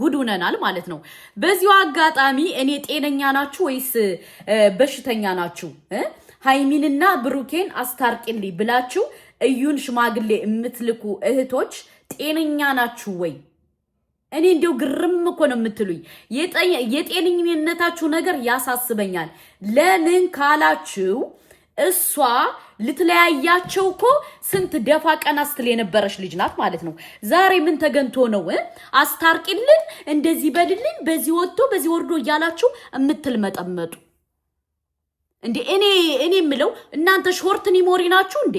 ጉድ ሆነናል ማለት ነው። በዚሁ አጋጣሚ እኔ ጤነኛ ናችሁ ወይስ በሽተኛ ናችሁ? ሃይሚንና ብሩኬን አስታርቂልኝ ብላችሁ እዩን ሽማግሌ የምትልኩ እህቶች ጤነኛ ናችሁ ወይ? እኔ እንደው ግርም እኮ ነው የምትሉኝ። የጤነኝነታችሁ ነገር ያሳስበኛል። ለምን ካላችሁ እሷ ልትለያያቸው እኮ ስንት ደፋ ቀና ስትል የነበረች ልጅ ናት ማለት ነው። ዛሬ ምን ተገንቶ ነው አስታርቂልን፣ እንደዚህ በልልን፣ በዚህ ወጥቶ በዚህ ወርዶ እያላችሁ የምትልመጠመጡ እንዴ? እኔ የምለው እናንተ ሾርት ኒሞሪ ናችሁ እንዴ?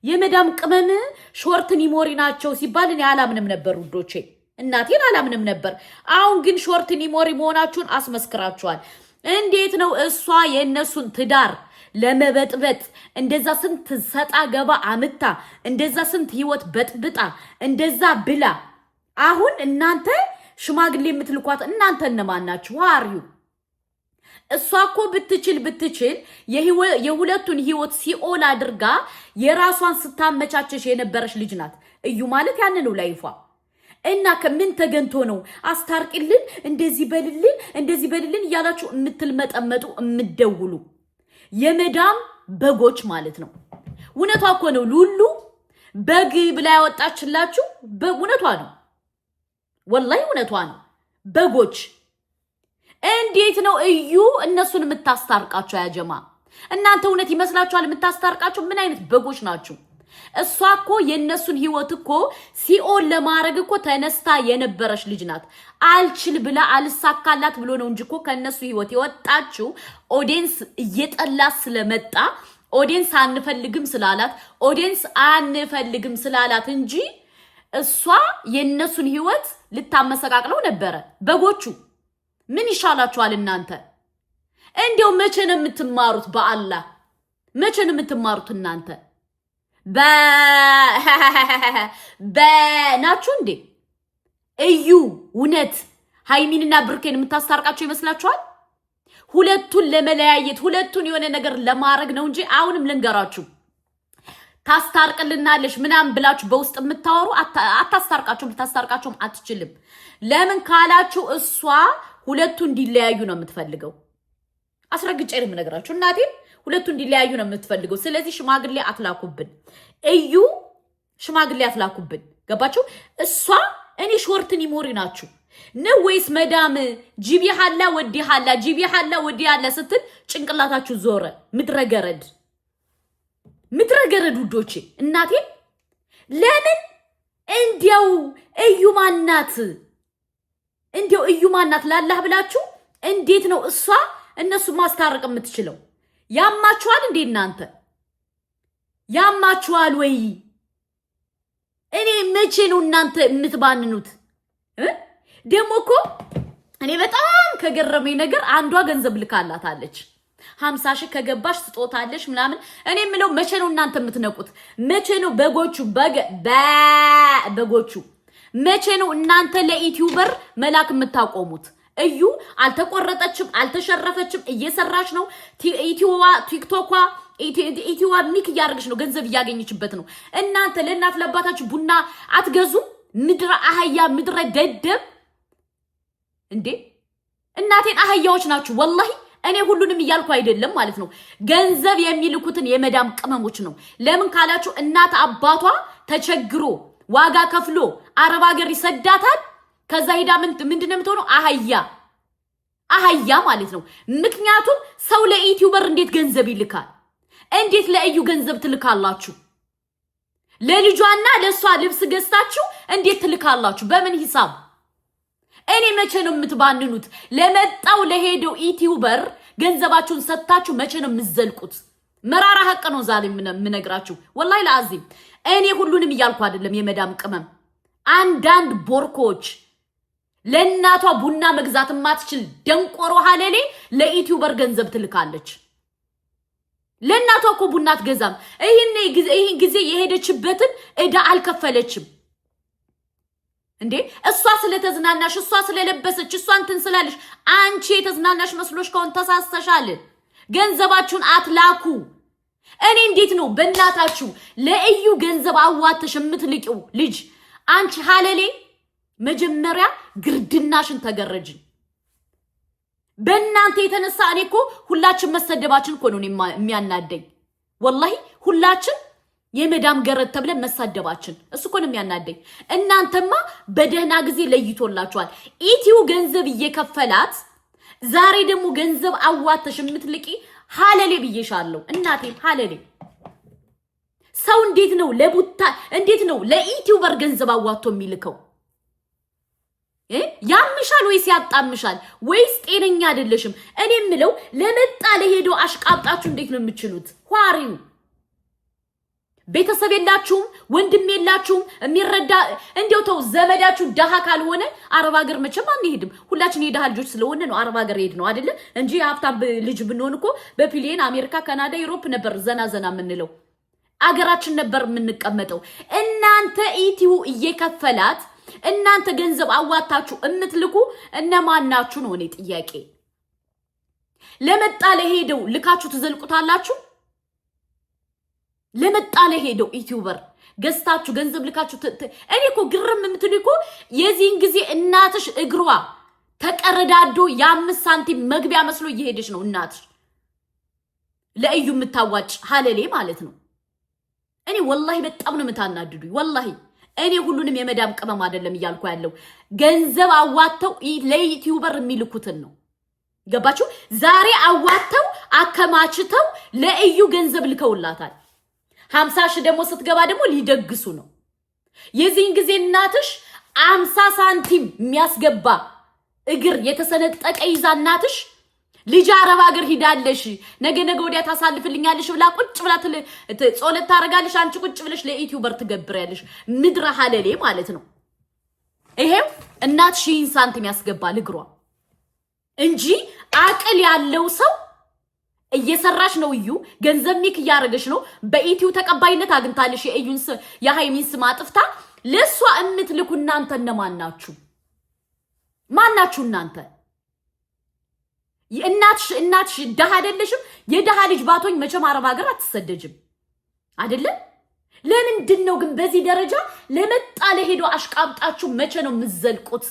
የመዳም ቅመም ሾርት ኒሞሪ ናቸው ሲባል እኔ አላምንም ነበር ውዶቼ፣ እናቴን አላምንም ነበር። አሁን ግን ሾርት ኒሞሪ መሆናችሁን አስመስክራችኋል። እንዴት ነው እሷ የእነሱን ትዳር ለመበጥበጥ እንደዛ ስንት ሰጣ ገባ አምታ እንደዛ ስንት ህይወት በጥብጣ እንደዛ ብላ አሁን እናንተ ሽማግሌ የምትልኳት እናንተ እነማን ናችሁ? ዋሪው እሷ እኮ ብትችል የሁለቱን ህይወት ሲኦል አድርጋ የራሷን ስታመቻቸሽ የነበረች ልጅ ናት። እዩ ማለት ያን ነው ላይፏ። እና ከምን ተገንቶ ነው አስታርቂልን፣ እንደዚህ በልልን እያላችሁ የምትልመጠመጡ የምትደውሉ የመዳም በጎች ማለት ነው። እውነቷ እኮ ነው። ሉሉ በግ ብላ ያወጣችላችሁ እውነቷ ነው። ወላሂ እውነቷ ነው። በጎች እንዴት ነው እዩ እነሱን የምታስታርቃቸው? ያጀማ እናንተ እውነት ይመስላችኋል የምታስታርቃቸው? ምን አይነት በጎች ናችሁ? እሷ እኮ የነሱን ህይወት እኮ ሲኦል ለማድረግ እኮ ተነስታ የነበረች ልጅ ናት። አልችል ብላ አልሳካላት ብሎ ነው እንጂ እኮ ከነሱ ህይወት የወጣችው ኦዲየንስ እየጠላት ስለመጣ ኦዲየንስ አንፈልግም ስላላት እንጂ እሷ የነሱን ህይወት ልታመሰቃቅለው ነበረ። በጎቹ ምን ይሻላችኋል እናንተ? እንዴው መቼ ነው የምትማሩት? በአላህ መቼ ነው የምትማሩት እናንተ? በናችሁ እንዴ? እዩ እውነት ሃይሚንና ብሩኬን የምታስታርቃቸው ይመስላችኋል? ሁለቱን ለመለያየት ሁለቱን የሆነ ነገር ለማድረግ ነው እንጂ አሁንም ልንገራችሁ ታስታርቅልናለሽ ምናምን ብላችሁ በውስጥ የምታወሩ አታስታርቃችሁም፣ ልታስታርቃችሁም አትችልም። ለምን ካላችሁ እሷ ሁለቱ እንዲለያዩ ነው የምትፈልገው። አስረግጬ ነው የምነግራችሁ እናቴ፣ ሁለቱ እንዲለያዩ ነው የምትፈልገው። ስለዚህ ሽማግሌ አትላኩብን፣ እዩ ሽማግሌ አትላኩብን። ገባችሁ? እሷ እኔ ሾርት ኒሞሪ ናችሁ ነው ወይስ መዳም ጂቢ ሐላ ወዲ ሐላ ስትል ጭንቅላታችሁ ዞረ? ምድረገረድ ውዶቼ እናቴ፣ ለምን እንዲያው እዩ ማናት ላላህ ብላችሁ እንዴት ነው እሷ እነሱ ማስታረቅ የምትችለው? ያማችኋል እንዴ እናንተ? ያማችኋል ወይ? እኔ መቼ ነው እናንተ የምትባንኑት? ደግሞ እኮ እኔ በጣም ከገረመኝ ነገር አንዷ ገንዘብ ልካላታለች 50 ሺህ ከገባሽ ስጦታለሽ ምናምን። እኔ የምለው መቼ ነው እናንተ የምትነቁት? መቼ ነው በጎቹ መቼ ነው እናንተ ለዩቲዩበር መላክ የምታቆሙት? እዩ አልተቆረጠችም፣ አልተሸረፈችም፣ እየሰራች ነው። ቲክቶኳ ኢትዮዋ ሚክ እያደረገች ነው፣ ገንዘብ እያገኘችበት ነው። እናንተ ለእናት ለአባታችሁ ቡና አትገዙም? ምድረ አህያ ምድረ ደደብ እንዴ! እናቴን አህያዎች ናችሁ ወላሂ። እኔ ሁሉንም እያልኩ አይደለም ማለት ነው። ገንዘብ የሚልኩትን የመዳም ቅመሞች ነው። ለምን ካላችሁ እናት አባቷ ተቸግሮ ዋጋ ከፍሎ አረብ ሀገር ይሰዳታል። ከዛ ሄዳ ምንድነው የምትሆነው? አህያ ማለት ነው። ምክንያቱም ሰው ለዩቲዩበር እንዴት ገንዘብ ይልካል? እንዴት ለእዩ ገንዘብ ትልካላችሁ? ለልጇና ለሷ ልብስ ገዝታችሁ እንዴት ትልካላችሁ? በምን ሂሳብ? እኔ መቼ ነው የምትባንኑት? ለመጣው ለሄደው ዩቲዩበር ገንዘባችሁን ሰጣችሁ መቼ ነው የምትዘልቁት? መራራ ሀቅ ነው ዛሬ የምነግራችሁ ወላሂ ለአዚም። እኔ ሁሉንም እያልኩ አይደለም። የመዳም ቅመም አንዳንድ ቦርኮች ለእናቷ ቡና መግዛት ማትችል ደንቆሮ ሀለሌ ለዩቲዩበር ገንዘብ ትልካለች። ለእናቷ እኮ ቡና አትገዛም። ይህን ጊዜ የሄደችበትን እዳ አልከፈለችም እንዴ? እሷ ስለተዝናናሽ፣ እሷ ስለለበሰች፣ እሷ እንትን ስላለሽ አንቺ የተዝናናሽ መስሎሽ ከሆነ ተሳስተሻል። ገንዘባችሁን አትላኩ። እኔ እንዴት ነው በእናታችሁ ለእዩ ገንዘብ አዋተሽ የምትልቂው ልጅ አንቺ ሀለሌ መጀመሪያ ግርድናሽን ተገረጂ በእናንተ የተነሳ እኔ እኮ ሁላችን መሰደባችን እኮ ነው የሚያናደኝ ወላሂ ሁላችን የመዳም ገረድ ተብለን መሳደባችን እሱ እኮ ነው የሚያናደኝ እናንተማ በደህና ጊዜ ለይቶላችኋል ኢቲዩ ገንዘብ እየከፈላት ዛሬ ደግሞ ገንዘብ አዋተሽ የምትልቂ ሀለሌ ብዬሻለሁ እናቴ ሀለሌ ሰው እንዴት ነው ለቡታ እንዴት ነው ለዩቲዩበር ገንዘብ አዋቶ የሚልከው ያምሻል ወይስ ያጣምሻል ወይስ ጤነኛ አይደለሽም እኔ ምለው ለመጣ ለሄዶ አሽቃብጣችሁ እንዴት ነው የምትችሉት ኋሪው ቤተሰብ የላችሁም ወንድም የላችሁም የሚረዳ እንዴው ተው ዘመዳችሁ ደሃ ካልሆነ አረብ ሀገር መቼም አንሄድም ሁላችን የደሃ ልጆች ስለሆነ ነው አረብ ሀገር ሄድ ነው አይደለ እንጂ ሀብታም ልጅ ብንሆን እኮ በፕሌን አሜሪካ ካናዳ ዩሮፕ ነበር ዘና የምንለው አገራችን ነበር የምንቀመጠው እናንተ ኢቲዩ እየከፈላት እናንተ ገንዘብ አዋጣችሁ እምትልኩ እነማናችሁ ነው እኔ ጥያቄ ለመጣ ለሄደው ልካችሁ ትዘልቁታላችሁ ለመጣ ለሄደው ዩቲዩበር ገስታችሁ ገንዘብ ልካችሁ እኔ እኮ ግርም የምትልኩ የዚህን ጊዜ እናትሽ እግሯ ተቀረዳዶ የ5 ሳንቲም መግቢያ መስሎ እየሄደች ነው እናትሽ ለእዩ የምታዋጭ ሀለሌ ማለት ነው እኔ ወላሂ በጣም ነው የምታናድዱኝ ወላሂ እኔ ሁሉንም የመዳም ቅመም አይደለም ይያልኩ ያለው ገንዘብ አዋተው ለዩቲዩበር የሚልኩትን ነው ገባችሁ ዛሬ አዋተው አከማችተው ለእዩ ገንዘብ ልከውላታል 50 ሺህ ደግሞ ስትገባ ደግሞ ሊደግሱ ነው የዚህን ጊዜ እናትሽ 50 ሳንቲም የሚያስገባ እግር የተሰነጠቀ ይዛ እናትሽ ልጅ አረብ ሀገር ሂዳለሽ ነገ ወዲያ ታሳልፍልኛለሽ ብላ ቁጭ ብላ ጾለት ታረጋለሽ አንቺ ቁጭ ብለሽ ለዩቲዩበር ትገብሪያለሽ ምድረ ሀለሌ ማለት ነው ይሄው እናትሽ ይህን ሳንቲም ያስገባል እግሯ እንጂ አቅል ያለው ሰው እየሰራሽ ነው እዩ ገንዘብ ሚክ ያረገሽ ነው በኢቲዩ ተቀባይነት አግንታለሽ የእዩን የሃይሚን ስም አጥፍታ ለሷ እምትልኩ እናንተ እነማናችሁ ማናችሁ እናንተ እናትሽ ደሃ አይደለሽም የደሃ ልጅ ባቶኝ መቼም አረብ ሀገር አትሰደጅም አይደለ ለምንድን ነው ግን በዚህ ደረጃ ለመጣ ለሄዶ አሽቃብጣችሁ መቼ ነው ምዘልቁት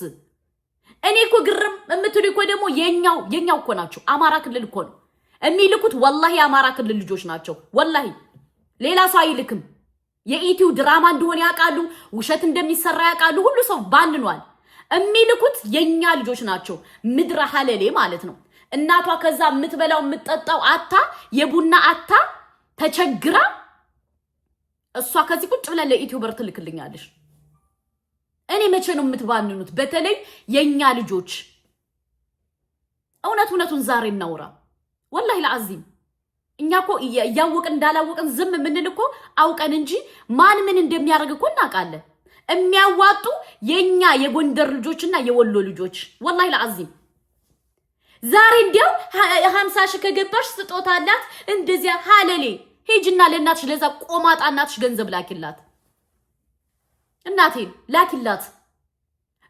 እኔ እኮ ግርም እምትሉ እኮ ደግሞ የኛው እኮ ናችሁ አማራ ክልል እኮ ነው የሚልኩት ወላሂ አማራ ክልል ልጆች ናቸው ወላሂ ሌላ ሰው አይልክም የኢቲዩ ድራማ እንደሆነ ያቃሉ ውሸት እንደሚሰራ ያቃሉ ሁሉ ሰው ባንኗል የሚልኩት የኛ ልጆች ናቸው ምድረ ሀለሌ ማለት ነው እናቷ ከዛ የምትበላው የምትጠጣው አታ የቡና አታ ተቸግራ እሷ ከዚህ ቁጭ ብላ ለዩቲዩበር ትልክልኛለሽ እኔ መቼ ነው የምትባንኑት በተለይ የኛ ልጆች እውነቱን ዛሬ እናውራ والله العظيم እኛ እኮ ያወቅን እንዳላወቅን ዝም ምንል እኮ አውቀን እንጂ ማን ምን እንደሚያደርግ እኮ እናቃለን የሚያዋጡ የኛ የጎንደር ልጆችና የወሎ ልጆች والله العظيم ዛሬ እንዲያው 50 ሺህ ከገባሽ ስጦታላት እንደዚያ ሀለሌ ሄጅና ለእናትሽ ለዛ ቆማጣ እናትሽ ገንዘብ ላኪላት እናቴ ላኪላት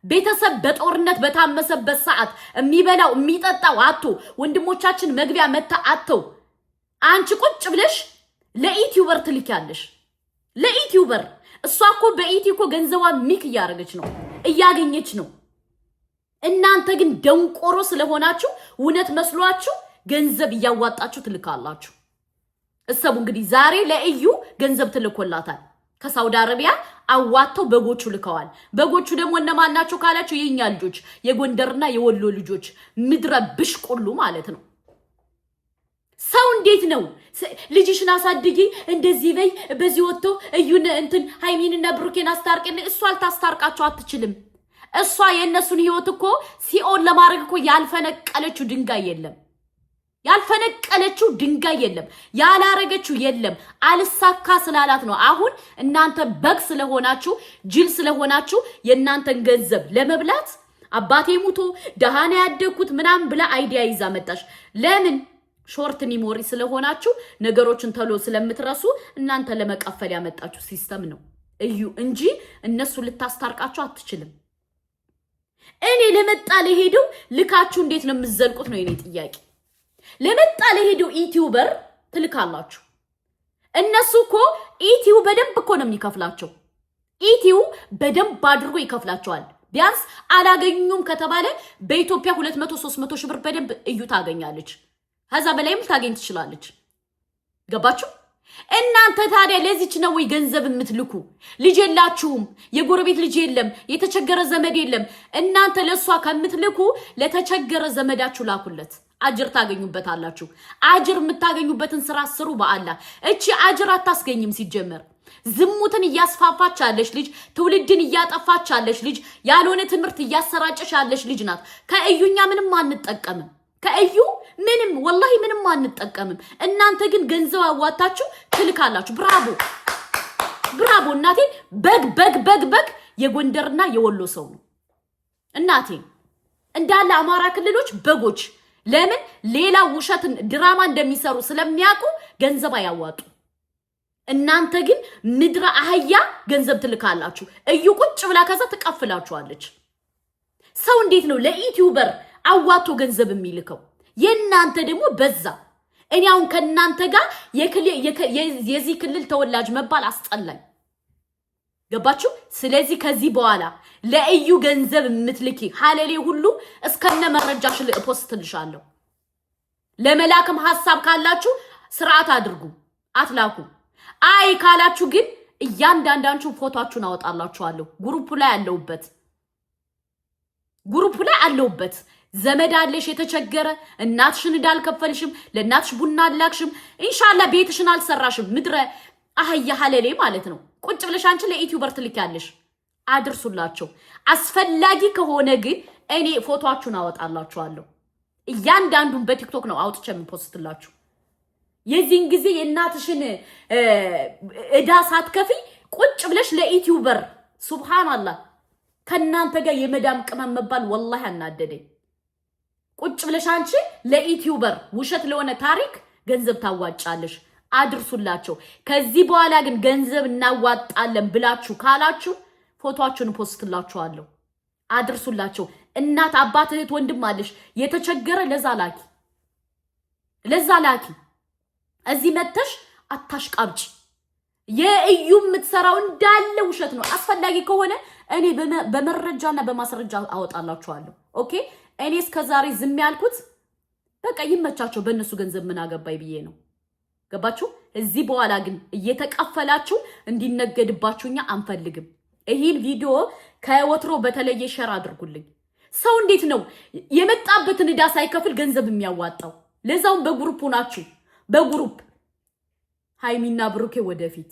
ቤተሰብ በጦርነት በታመሰበት ሰዓት የሚበላው የሚጠጣው አጥቶ ወንድሞቻችን መግቢያ መታ አጥተው አንቺ ቁጭ ብለሽ ለዩቲዩበር ትልኪያለሽ ለዩቲዩበር እሷ እኮ በኢቲ እኮ ገንዘቧ ሚክ ያረገች ነው እያገኘች ነው እናንተ ግን ደንቆሮ ስለሆናችሁ እውነት መስሏችሁ ገንዘብ ያዋጣችሁ ትልካላችሁ እሰቡ እንግዲህ ዛሬ ለእዩ ገንዘብ ትልኮላታል ከሳውዲ አረቢያ አዋተው በጎቹ ልከዋል በጎቹ ደግሞ እነማን ናቸው ካላችሁ የኛ ልጆች የጎንደርና የወሎ ልጆች ምድረ ብሽቁሉ ማለት ነው ሰው እንዴት ነው ልጅሽን አሳድጊ እንደዚህ በይ በዚህ ወጥቶ እዩን እንትን ሃይሚንና ብሩኬን አስታርቀን እሷ አልታስታርቃቸው አትችልም እሷ የነሱን ህይወት እኮ ሲኦል ለማድረግ እኮ ያልፈነቀለችው ድንጋይ የለም ያልፈነቀለችው ድንጋይ የለም ያላረገችው የለም አልሳካ ስላላት ነው አሁን እናንተ በግ ስለሆናችሁ ጅል ስለሆናችሁ የእናንተን ገንዘብ ለመብላት አባቴ ሙቶ ደሃና ያደኩት ምናምን ብላ አይዲያ ይዛ መጣሽ ለምን ሾርት ሚሞሪ ስለሆናችሁ ነገሮችን ተሎ ስለምትረሱ እናንተ ለመቀፈል ያመጣችሁ ሲስተም ነው እዩ እንጂ እነሱ ልታስታርቃችሁ አትችልም እኔ ለመጣ ለሄደው ልካችሁ እንዴት ነው የምዘልቁት ነው የኔ ጥያቄ ለመጣ ለሄደው ዩቲዩበር ትልካላችሁ እነሱ እኮ ኢቲዩ በደንብ እኮ ነው የሚከፍላቸው ኢቲዩ በደንብ አድርጎ ይከፍላቸዋል። ቢያንስ አላገኙም ከተባለ በኢትዮጵያ 200-300 ሺህ ብር በደንብ እዩ ታገኛለች። ከዛ በላይም ታገኝ ትችላለች። ገባችሁ? እናንተ ታዲያ ለዚች ነው ወይ ገንዘብ የምትልኩ? ልጅ የላችሁም፣ የጎረቤት ልጅ የለም፣ የተቸገረ ዘመድ የለም። እናንተ ለሷ ከምትልኩ ለተቸገረ ዘመዳችሁ ላኩለት። አጅር ታገኙበታላችሁ። አጅር የምታገኙበትን ስራ ስሩ። በአላህ እቺ አጅር አታስገኝም ሲጀመር። ዝሙትን እያስፋፋች ያለች ልጅ፣ ትውልድን እያጠፋች ያለች ልጅ፣ ያልሆነ ትምህርት እያሰራጨች ያለች ልጅ ናት። ከእዩኛ ምንም አንጠቀምም። ከእዩ ምንም ወላሂ ምንም አንጠቀምም። እናንተ ግን ገንዘብ አዋጣችሁ ትልካላችሁ። ብራቮ ብራቮ እናቴ። በግ የጎንደርና የወሎ ሰው ነው እናቴ። እንዳለ አማራ ክልሎች በጎች። ለምን ሌላ ውሸትን ድራማ እንደሚሰሩ ስለሚያውቁ ገንዘብ አያዋጡ። እናንተ ግን ምድረ አህያ ገንዘብ ትልካላችሁ። እዩ ቁጭ ብላ ከዛ ትቀፍላችኋለች። ሰው እንዴት ነው ለዩቲዩበር አዋቶ ገንዘብ የሚልከው? የናንተ ደግሞ በዛ። እኔ አሁን ከናንተ ጋር የዚህ ክልል ተወላጅ መባል አስጠላኝ። ገባችሁ? ስለዚህ ከዚህ በኋላ ለእዩ ገንዘብ የምትልኪ ሐለሌ ሁሉ እስከነ መረጃሽ ፖስትልሻለሁ። ለመላክም ሐሳብ ካላችሁ ስርዓት አድርጉ፣ አትላኩ። አይ ካላችሁ ግን እያንዳንዳችሁ ፎቶአችሁን አወጣላችኋለሁ። ግሩፕ ላይ አለውበት ዘመድ አለሽ የተቸገረ እናትሽን እንዳልከፈልሽም ለእናትሽ ቡና አላክሽም ኢንሻአላህ ቤትሽን አልሰራሽም ምድረ አህያ ሐለሌ ማለት ነው። ቁጭ ብለሽ አንቺ ለዩቲዩበር ትልኪያለሽ። አድርሱላቸው። አስፈላጊ ከሆነ ግን እኔ ፎቶአችሁን አወጣላችኋለሁ። እያንዳንዱን በቲክቶክ ነው አውጥቼ የምፖስትላችሁ። የዚህን ጊዜ የእናትሽን እዳ ሳትከፍይ ቁጭ ብለሽ ለዩቲዩበር ሱብሃንአላህ። ከናንተ ጋር የመዳም ቅመም መባል ወላሂ አናደደኝ። ቁጭ ብለሽ አንቺ ለዩቲዩበር ውሸት ለሆነ ታሪክ ገንዘብ ታዋጫለሽ። አድርሱላቸው። ከዚህ በኋላ ግን ገንዘብ እናዋጣለን ብላችሁ ካላችሁ ፎቶአችሁን ፖስትላችኋለሁ። አድርሱላቸው። እናት አባት እህት ወንድም አለሽ የተቸገረ ለዛ ላኪ። እዚህ መተሽ አታሽቃብጪ። የእዩ የምትሰራው እንዳለ ውሸት ነው። አስፈላጊ ከሆነ እኔ በመረጃና በማስረጃ አወጣላችኋለሁ። ኦኬ? እኔ እስከዛሬ ዝም ያልኩት በቃ ይመቻቸው፣ በእነሱ ገንዘብ ምን አገባይ ብዬ ነው። ገባችሁ? እዚህ በኋላ ግን እየተቀፈላችሁ እንዲነገድባችሁኛ አንፈልግም። ይሄን ቪዲዮ ከወትሮ በተለየ ሼር አድርጉልኝ። ሰው እንዴት ነው የመጣበትን ዕዳ ሳይከፍል ገንዘብ የሚያዋጣው? ለዛውም በግሩፕ ናችሁ። በግሩፕ ሃይሚና ብሩኬ ወደፊት